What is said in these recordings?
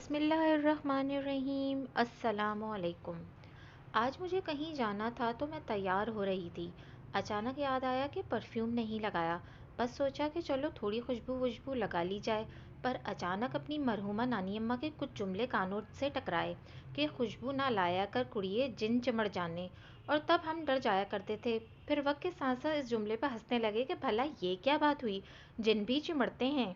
بسم اللہ الرحمن الرحیم، السلام علیکم۔ آج مجھے کہیں جانا تھا تو میں تیار ہو رہی تھی۔ اچانک یاد آیا کہ پرفیوم نہیں لگایا۔ بس سوچا کہ چلو تھوڑی خوشبو وشبو لگا لی جائے، پر اچانک اپنی مرحومہ نانی اماں کے کچھ جملے کانوں سے ٹکرائے کہ خوشبو نہ لایا کر کڑیے جن چمڑ جانے، اور تب ہم ڈر جایا کرتے تھے۔ پھر وقت کے ساتھ ساتھ اس جملے پر ہنسنے لگے کہ بھلا یہ کیا بات ہوئی، جن بھی چمڑتے ہیں۔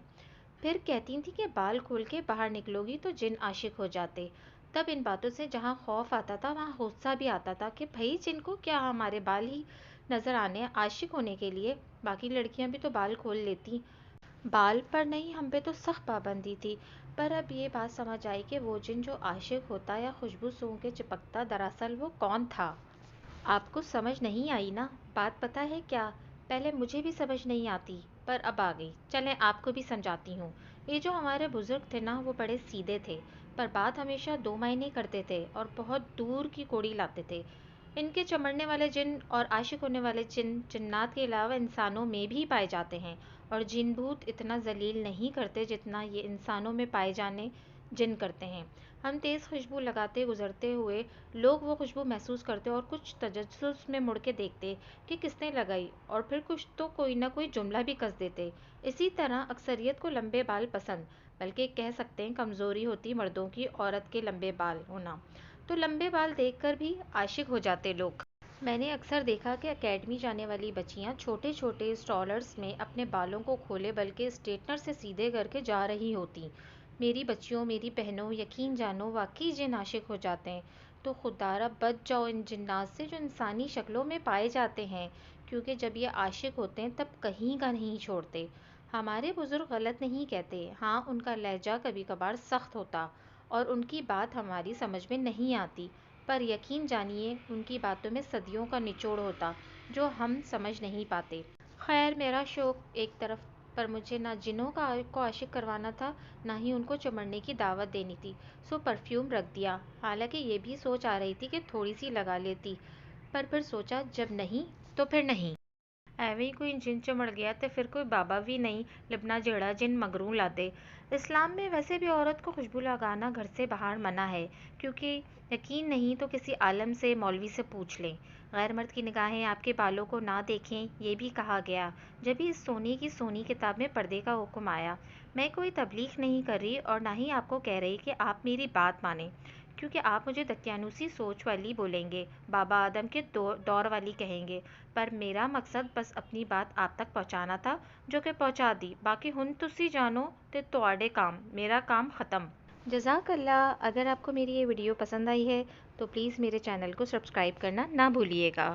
پھر کہتی تھیں کہ بال کھول کے باہر نکلو گی تو جن عاشق ہو جاتے۔ تب ان باتوں سے جہاں خوف آتا تھا وہاں غصہ بھی آتا تھا کہ بھئی جن کو کیا ہمارے بال ہی نظر آنے عاشق ہونے کے لیے، باقی لڑکیاں بھی تو بال کھول لیتی، بال پر نہیں، ہم پہ تو سخت پابندی تھی۔ پر اب یہ بات سمجھ آئی کہ وہ جن جو عاشق ہوتا یا خوشبو سونگھ کے چپکتا، دراصل وہ کون تھا۔ آپ کو سمجھ نہیں آئی نا؟ بات پتہ ہے کیا، پہلے مجھے بھی سمجھ نہیں آتی، پر اب آ گئی۔ چلیں آپ کو بھی سمجھاتی ہوں۔ یہ جو ہمارے بزرگ تھے نا، وہ بڑے سیدھے تھے، پر بات ہمیشہ دو معنی کرتے تھے اور بہت دور کی کوڑی لاتے تھے۔ ان کے چمڑنے والے جن اور عاشق ہونے والے جن جنات کے علاوہ انسانوں میں بھی پائے جاتے ہیں، اور جن بھوت اتنا ذلیل نہیں کرتے جتنا یہ انسانوں میں پائے جانے جن کرتے ہیں۔ ہم تیز خوشبو لگاتے گزرتے ہوئے لوگ وہ خوشبو محسوس کرتے اور کچھ تجسس میں مڑ کے دیکھتے کہ کس نے لگائی، اور پھر کچھ تو کوئی نہ کوئی جملہ بھی کس دیتے۔ اسی طرح اکثریت کو لمبے بال پسند، بلکہ کہہ سکتے ہیں کمزوری ہوتی مردوں کی عورت کے لمبے بال ہونا، تو لمبے بال دیکھ کر بھی عاشق ہو جاتے لوگ۔ میں نے اکثر دیکھا کہ اکیڈمی جانے والی بچیاں چھوٹے چھوٹے اسٹرالرز میں اپنے بالوں کو کھولے بلکہ اسٹریٹنر سے سیدھے کر کے جا رہی ہوتیں۔ میری بچیوں، میری بہنوں، یقین جانو واقعی جن عاشق ہو جاتے ہیں تو خدارا بچ جاؤ ان جنات سے جو انسانی شکلوں میں پائے جاتے ہیں، کیونکہ جب یہ عاشق ہوتے ہیں تب کہیں کا نہیں چھوڑتے۔ ہمارے بزرگ غلط نہیں کہتے، ہاں ان کا لہجہ کبھی کبھار سخت ہوتا اور ان کی بات ہماری سمجھ میں نہیں آتی، پر یقین جانیے ان کی باتوں میں صدیوں کا نچوڑ ہوتا جو ہم سمجھ نہیں پاتے۔ خیر میرا شوق ایک طرف، پر مجھے نہ جنوں کو عاشق کروانا تھا، نہ ہی ان کو چمڑنے کی دعوت دینی تھی، سو پرفیوم رکھ دیا۔ حالانکہ یہ بھی سوچ آ رہی تھی کہ تھوڑی سی لگا لیتی، پر پھر سوچا جب نہیں تو پھر نہیں۔ ایویں ہی کوئی جن چمڑ گیا تو پھر کوئی بابا بھی نہیں لبنا جیڑا جن مگروں لا دے۔ اسلام میں ویسے بھی عورت کو خوشبو لگانا گھر سے باہر منع ہے، کیونکہ یقین نہیں تو کسی عالم سے، مولوی سے پوچھ لیں۔ غیر مرد کی نگاہیں آپ کے بالوں کو نہ دیکھیں، یہ بھی کہا گیا جب ہی اس سونے کی سونی کتاب میں پردے کا حکم آیا۔ میں کوئی تبلیغ نہیں کر رہی اور نہ ہی آپ کو کہہ رہی کہ آپ میری بات مانیں، کیونکہ آپ مجھے دقیانوسی سوچ والی بولیں گے، بابا آدم کے دور والی کہیں گے، پر میرا مقصد بس اپنی بات آپ تک پہنچانا تھا، جو کہ پہنچا دی۔ باقی ہن تسی جانو تے تواڈے کام، میرا کام ختم۔ جزاک اللہ۔ اگر آپ کو میری یہ ویڈیو پسند آئی ہے تو پلیز میرے چینل کو سبسکرائب کرنا نہ بھولیے گا۔